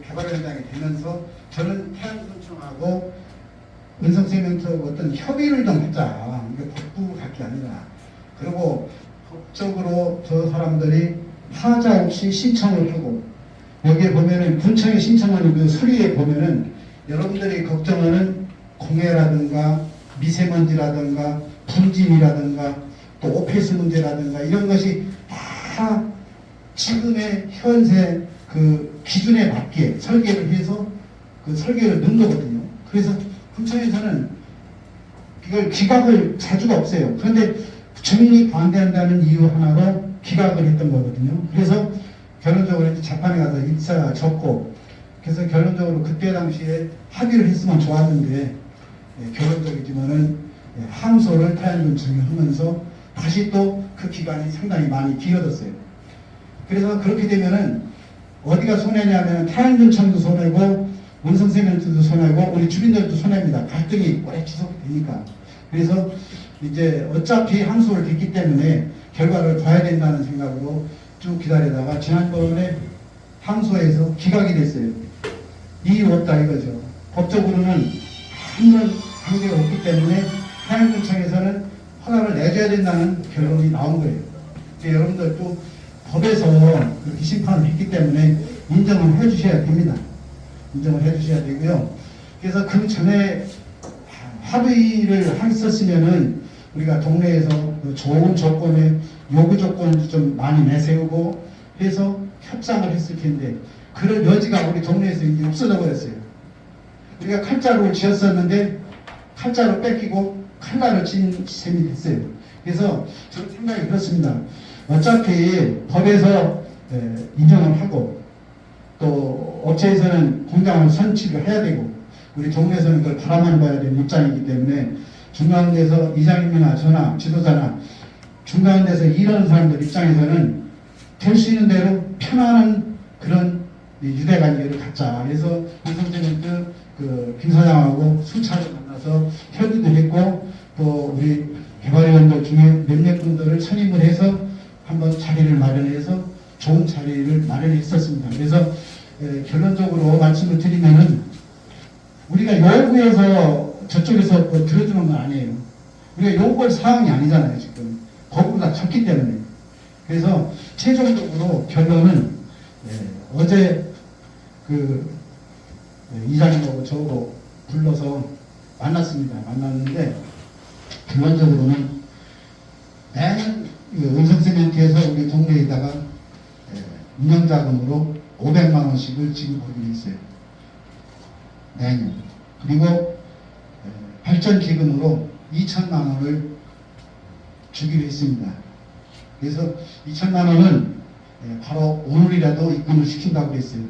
개발위원장이 되면서 저는 태안군청하고 은성세멘트하고 어떤 협의를 좀 하자. 이게 법부 갈 게 아니라. 그리고 법적으로 저 사람들이 하자 없이 신청을 하고, 여기에 보면은 군청에 신청하는 그 서류에 보면은 여러분들이 걱정하는 공해라든가 미세먼지라든가 분진이라든가 또 오페스 문제라든가 이런 것이 다 지금의 현재 기준에 맞게 설계를 해서 설계를 넣은 거거든요. 그래서 군청에서는 이걸 기각을 자주가 없어요. 그런데 정리 반대한다는 이유 하나로 기각을 했던 거거든요. 그래서 결론적으로 이제 재판에 가서 입사가 졌고, 그래서 결론적으로 그때 당시에 합의를 했으면 좋았는데 결론적이지만은 항소를 태안군청에 하면서 다시 또 그 기간이 상당히 많이 길어졌어요. 그래서 그렇게 되면은 어디가 손해냐면 태안군청도 손해고 문성세멘트도 손해고 우리 주민들도 손해입니다. 갈등이 오래 지속되니까. 그래서 이제 어차피 항소를 했기 때문에 결과를 봐야 된다는 생각으로 쭉 기다리다가 지난번에 항소에서 기각이 됐어요. 이유 없다 이거죠. 법적으로는 아무런 관계가 없기 때문에 태안군청에서는 허가를 내줘야 된다는 결론이 나온 거예요. 여러분들도 법에서 그렇게 심판을 했기 때문에 인정을 해주셔야 됩니다. 인정을 해주셔야 되고요. 그래서 그 전에 합의를 했었으면은 우리가 동네에서 좋은 조건의 요구 조건을 좀 많이 내세우고 해서 협상을 했을 텐데 그런 여지가 우리 동네에서 이제 없어져 버렸어요. 우리가 칼자루를 지었었는데 칼자루 뺏기고 칼날을 친 셈이 됐어요. 그래서 저는 생각이 그렇습니다. 어차피 법에서 인정을 하고 또 업체에서는 공장을 선취를 해야 되고 우리 동네에서는 그걸 바라만 봐야 되는 입장이기 때문에 중간에서 이장님이나 저나 지도자나 중간에서 일하는 사람들 입장에서는 될 수 있는 대로 편안한 그런 유대관계를 갖자. 그래서 이 선생님도 김 사장하고 수차례 만나서 협의도 했고 또 우리 개발위원들 중에 몇몇 분들을 선임을 해서 한번 자리를 마련해서 좋은 자리를 마련했었습니다. 그래서 결론적으로 말씀을 드리면은 우리가 요구해서 저쪽에서 뭐 들어주는 건 아니에요. 우리가 요구할 사항이 아니잖아요. 지금 법으로 다 쳤기 때문에. 그래서 최종적으로 결론은 어제 이장님하고 저하고 불러서 만났습니다. 만났는데 결론적으로는 매년 의성세멘트에서 우리 동네에다가 운영자금으로 500만 원씩을 지급하기로 했어요. 매년. 그리고 발전기금으로 2천만 원을 주기로 했습니다. 그래서 2천만 원은 바로 오늘이라도 입금을 시킨다고 그랬어요.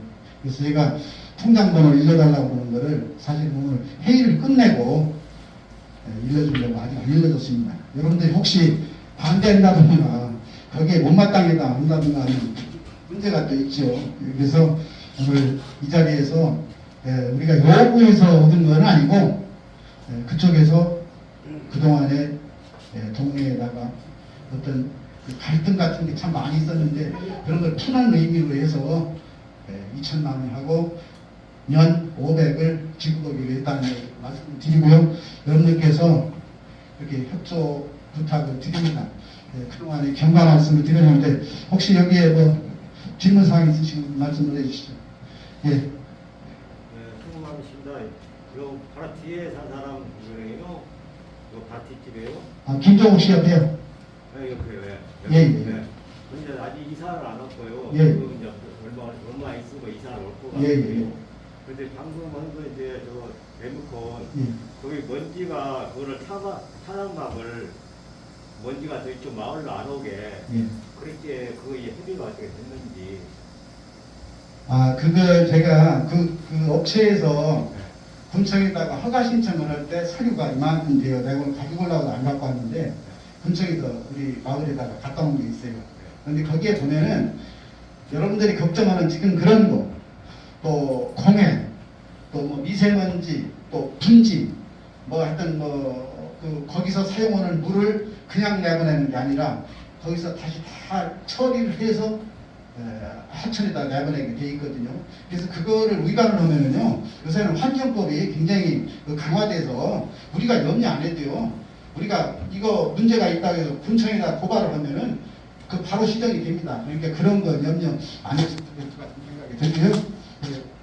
그래서 제가 통장 번호를 일러달라고 그러는 거를 사실 오늘 회의를 끝내고 일러주려고 아직 안 일러줬습니다. 여러분들이 혹시 반대한다든가 거기에 못마땅하다 한다든가 하는 문제가 또 있죠. 그래서 오늘 이 자리에서 우리가 요구해서 얻은 건 아니고 그쪽에서 그동안에 동네에다가 어떤 갈등 같은 게 참 많이 있었는데 그런 걸 푸는 의미로 해서 2천만 원하고 년 500을 지급하기로 했다는 말씀을 드리고요. 여러분들께서 이렇게 협조 부탁을 드립니다. 그동안에 경과 말씀을 드렸는데 혹시 여기에 뭐 질문사항 있으시면 말씀을 해주시죠. 예. 네, 수고 많으십니다. 요 바로 뒤에 산 사람 누구예요? 요 바로 뒷집이에요? 아, 김종욱 씨 옆에요. 네, 옆에요. 예. 예, 예. 네. 근데 아직 이사를 안 왔고요. 예. 지금 이제 얼마 있으면 이사를 올 것 같아요. 예, 예. 근데 방금 한 거 이제 저 레모콘 예. 거기 먼지가 그거를 차단막을 먼지가 더 이쪽 마을로 안 오게 예. 그렇게 그게 협의가 어떻게 됐는지. 아, 그걸 제가 그 업체에서 군청에다가 허가 신청을 할 때 서류가 이만큼 돼요. 내가 오늘 가지고 오려고 안 갖고 왔는데 군청에서 우리 마을에다가 갔다 온 게 있어요. 그런데 거기에 보면은 여러분들이 걱정하는 지금 그런 거, 또 공해, 또 뭐 미세먼지, 또 분진, 뭐 하여튼 거기서 사용하는 물을 그냥 내보내는 게 아니라 거기서 다시 다 처리를 해서 하천에다 내보내게 돼 있거든요. 그래서 그거를 위반을 하면은요, 요새는 환경법이 굉장히 강화돼서 우리가 염려 안 해도요, 우리가 이거 문제가 있다고 해서 군청에다 고발을 하면은 그 바로 시정이 됩니다. 그러니까 그런 거 염려 안 해도 될 것 같은 생각이 들고요.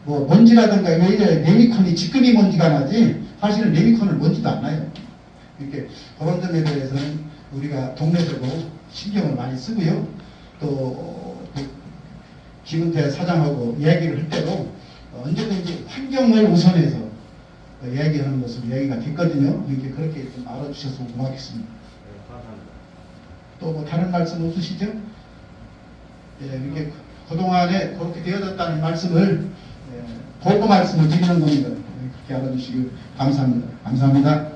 뭐 먼지라든가 왜 이래 레미콘이 지금이 먼지가 나지 사실은 레미콘은 먼지도 안 나요. 이렇게 그런 점에 대해서는 우리가 동네적으로 신경을 많이 쓰고요. 또 김은태 사장하고 이야기를 할 때도 언제든지 환경을 우선해서 이야기하는 것으로 이야기가 됐거든요. 이렇게 그렇게 좀 알아주셔서 고맙겠습니다. 네, 감사합니다. 또 뭐 다른 말씀 없으시죠? 예, 이렇게 그동안에 그렇게 되어졌다는 말씀을 보고 말씀을 드리는 겁니다. 그렇게 알아주시길 감사합니다. 감사합니다.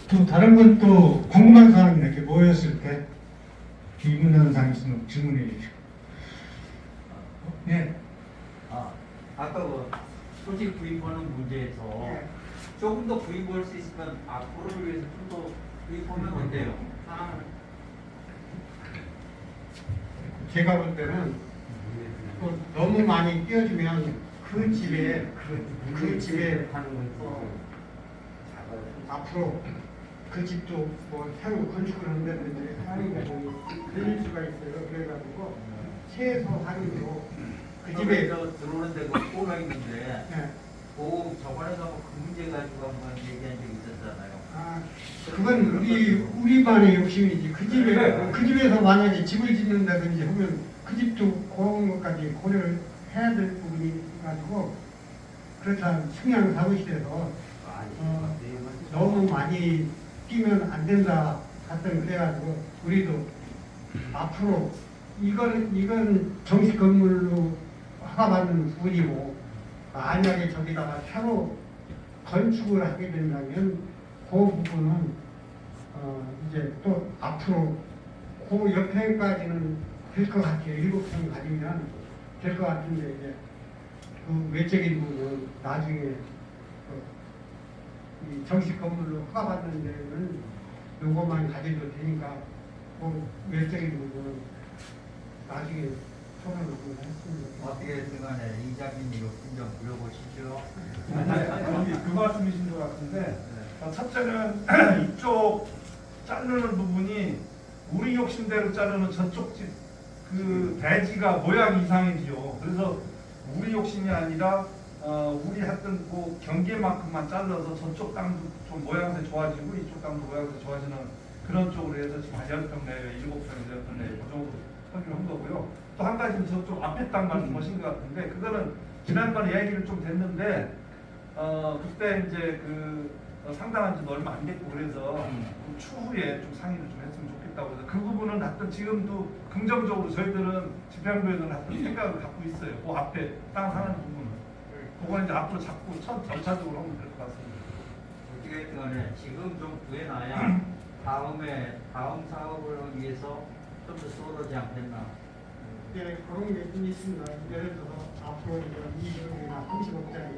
또 다른 분 또 궁금한 사항이 이렇게 모였을 때 질문하는 사항이 있으면 질문해 주시고. 네. 아까 그 소식 구입하는 문제에서 조금 더 구입할 수 있으면 앞으로를 위해서 좀 더 구입하면 어때요? 제가 볼 때는 또 너무 많이 띄워주면 그 집에 앞으로 그 집도 뭐 새로 건축을 한다는데 할인이 걸릴 수가 있어요. 그래가지고 최소 할인으로 그 집에 들어오는데 그 코너 있는데 예. 그 저번에도 그 문제 가지고 한번 얘기한 적이 있었잖아요. 아, 그건 우리만의 욕심이지. 그 집에서 만약에 집을 짓는다든지 하면 그 집도 그런 것까지 고려를 해야 될 부분이 가지고 그렇다면 청양 사무실에서 너무 많이 뛰면 안 된다 하여튼 그래가지고 우리도 앞으로 이건 정식 건물로 허가받는 부분이고 만약에 저기다가 새로 건축을 하게 된다면 그 부분은 이제 또 앞으로 그 옆에까지는 될 것 같아요. 7평 가지면 될 것 같은데 이제 그 외적인 부분은 나중에 이 정식 건물로 허가받는 데는 요것만 가져도 되니까 그 외적인 부분은 나중에 토론을 한번 했습니다. 어떻게 등간에 이장님 욕심 좀 부려보시죠. 그 말씀이신 것 같은데 첫째는 이쪽 자르는 부분이 우리 욕심대로 자르는 저쪽 집 그 대지가 모양 이상이지요. 그래서 우리 욕심이 아니라 우리 했던 그 경계만큼만 잘라서 저쪽 땅도 좀 모양새 좋아지고 이쪽 땅도 모양새 좋아지는 그런 쪽으로 해서 지금 10평 내외, 7평, 8평 내외 그 정도 설계를 한 거고요. 또 한 가지는 저쪽 앞에 땅 말씀하신 것 같은데 그거는 지난번에 얘기를 좀 됐는데 그때 이제 상당한 지도 얼마 안 됐고 그래서 그 추후에 좀 상의를 좀 했으면 좋겠다고 해서 그 부분은 하여튼 지금도 긍정적으로 저희들은 집행부에서는 하여튼 생각을 갖고 있어요. 그 앞에 땅 사는 부분은. 그거는 이제 앞으로 자꾸 절차적으로 하면 될 것 같습니다. 어떻게 등간에 지금 좀 구해놔야 다음 사업을 위해서 좀 더 수월하지 않겠나. 네, 그런 게 좀 있습니다. 예를 들어서 앞으로 20억이나 30억짜리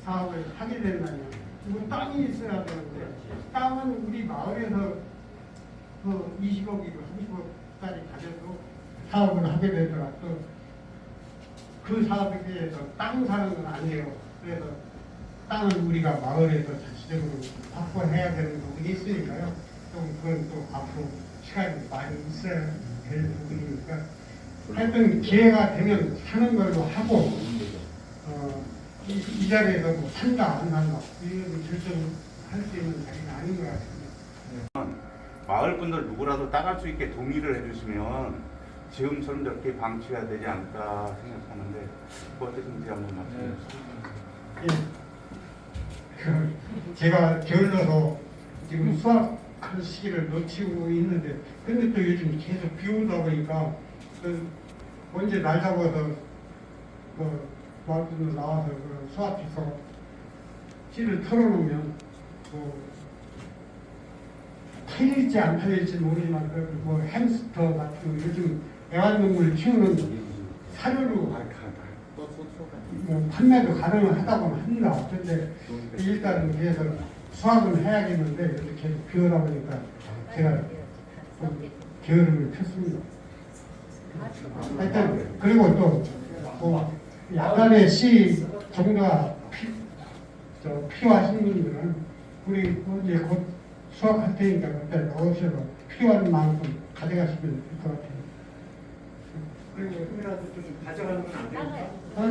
사업을 하게 된다면 이거 땅이 있어야 되는데 땅은 우리 마을에서 그 20억이고 30억짜리 가져도 사업을 하게 되더라도 그 사업에 대해서 땅 사는 건 안 돼요. 그래서 땅은 우리가 마을에서 자체적으로 확보해야 되는 부분이 있으니까요. 좀 그건 또 앞으로 시간이 많이 있어야 될 부분이니까 하여튼 기회가 되면 사는 걸로 하고 이 자리에서 뭐 산다 안 산다 이런 결정할 수 있는 자리는 아닌 것 같습니다. 마을 분들 누구라도 따갈 수 있게 동의를 해주시면 지금처럼 저렇게 방치가 되지 않을까 생각하는데 어떻게든지 한번 말씀해 주세요. 예. 제가 게을러서 지금 수학할 시기를 놓치고 있는데 근데 또 요즘 계속 비 오다 보니까 언제 날 잡아서 마을분들 나와서 수학해서 씨를 털어놓으면 팔릴지 안 팔릴지 모르지만 뭐 햄스터 같은 요즘 애완동물 키우는 사료로 뭐 판매도 가능하다고 합니다. 그런데 일단은 그래서 수학은 해야겠는데 이렇게 계속 비오다 보니까 제가 게으름을 폈습니다. 하여튼 그리고 또 약간의 시 정도가 필요하신 분들은 우리 이제 곧 수학할 테니까 그때 오셔서 필요한 만큼 가져가시면 될 것 같아요. 그리고 조금이라도 좀 가져가는 건 안 됩니까?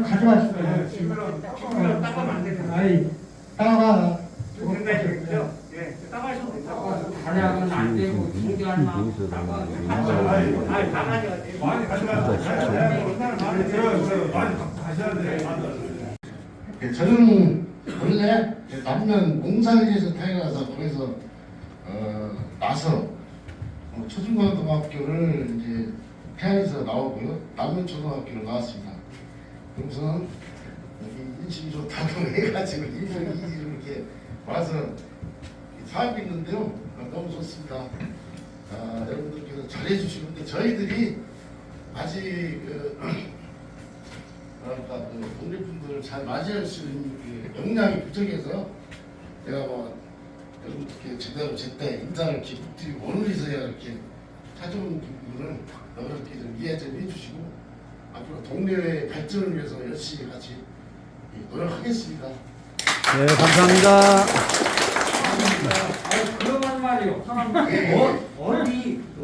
가져가시면 조금이라도 따가면 안 되는 아니 따가 된다니까요. 예, 따가셔도 된다고. 다량은 안 되고 중요한 만큼 아니 당하지 마세요. 많이 가셔야 돼. 저는 원래 남면 몽산리에서 태어나서 거기서 나서 초중고등학교를 이제 태안에서 나오고요. 남면 초등학교를 나왔습니다. 그래서 여기 인심이 좋다고 해가지고 1년 2일 이렇게 와서 사업이 있는데요. 너무 좋습니다. 여러분들께서 잘해주시는데 저희들이 아직 독립분들을 잘 맞이할 수 있는 역량이 부족해서 제가 여러분들께 제대로 제때 인사를 이렇게 드리고 오늘이서야 이렇게 찾아온 부분을 여러분께 좀 이해 좀 해주시고 앞으로 동네의 발전을 위해서 열심히 같이 노력하겠습니다. 네, 감사합니다. 그런 말이요. 예.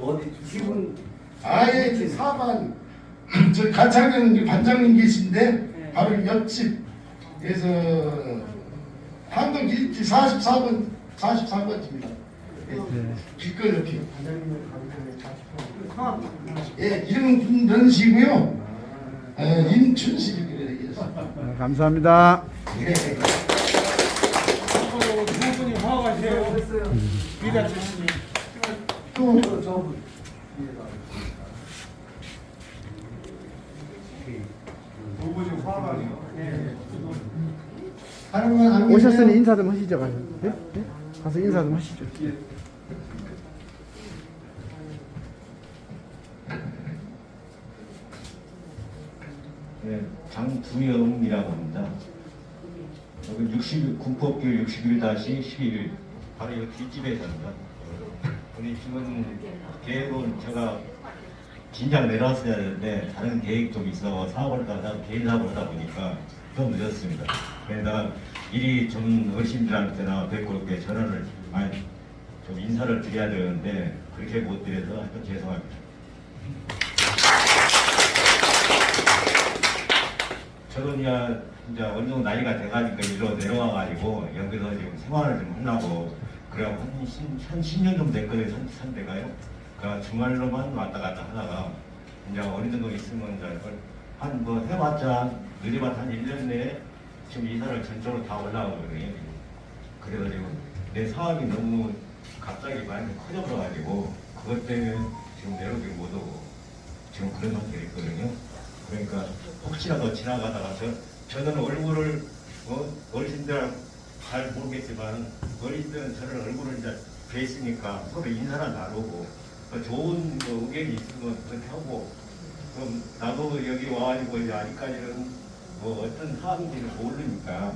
어디 지금 아예 사반 저 가창현 반장님 계신데 바로 옆집에서 한동 길지 44번입니다. 길거리 옆이. 예, 이름은 변씨고요. 임춘식 그래요. 감사합니다. 예. 두 분이 화가세요. 비다 출신이. 또 저분. 오셨으니 인사 좀 하시죠. 가서, 네? 네? 가서 인사 좀 하시죠. 네, 장두영이라고 합니다. 여기 군법규 61-12 바로 이 뒷집에 삽니다. 우리 지금 계획은 제가 진작 내려왔어야 되는데 다른 계획 좀 있어 사업을 하다 개인 사업을 하다 보니까 좀 늦었습니다. 그러니까 일이 좀 어르신들한테나 뵙고 이렇게 전화를 많이 좀 인사를 드려야 되는데 그렇게 못 드려서 하여튼 죄송합니다. 저는 이제 어느 정도 나이가 돼가니까 이리로 내려와가지고 여기서 지금 생활을 좀 하려고 그래갖고 한 10년 정도 됐거든요. 산 데가요. 그러니까 주말로만 왔다 갔다 하다가 이제 어느 정도 있으면 이제 한 뭐 해봤자 늦어봤자 한 1년 내에 지금 이사를 전적으로 다 올라오거든요. 그래가지고 내 사업이 너무 갑자기 많이 커져버려가지고 그것 때문에 지금 내려오기 못하고 지금 그런 상태가 있거든요. 그러니까 혹시라도 지나가다가 저는 얼굴을 어르신들 잘 모르겠지만 어르신들은 저는 얼굴을 이제 뵈있으니까 서로 인사를 나누고 좋은 의견이 있으면 그렇게 하고 그럼 나도 여기 와가지고 이제 아직까지는 뭐 어떤 사항인지는 모르니까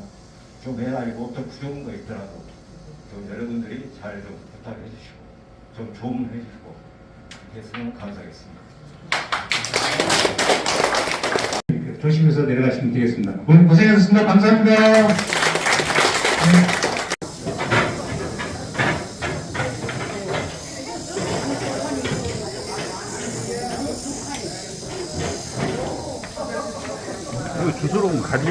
좀 해가지고 좀 부족한 거 있더라도 좀 여러분들이 잘 좀 부탁해 주시고 좀 조언해 주시고 했으면 감사하겠습니다. 조심해서 내려가시면 되겠습니다. 오늘 고생하셨습니다. 감사합니다. 주소로 가지.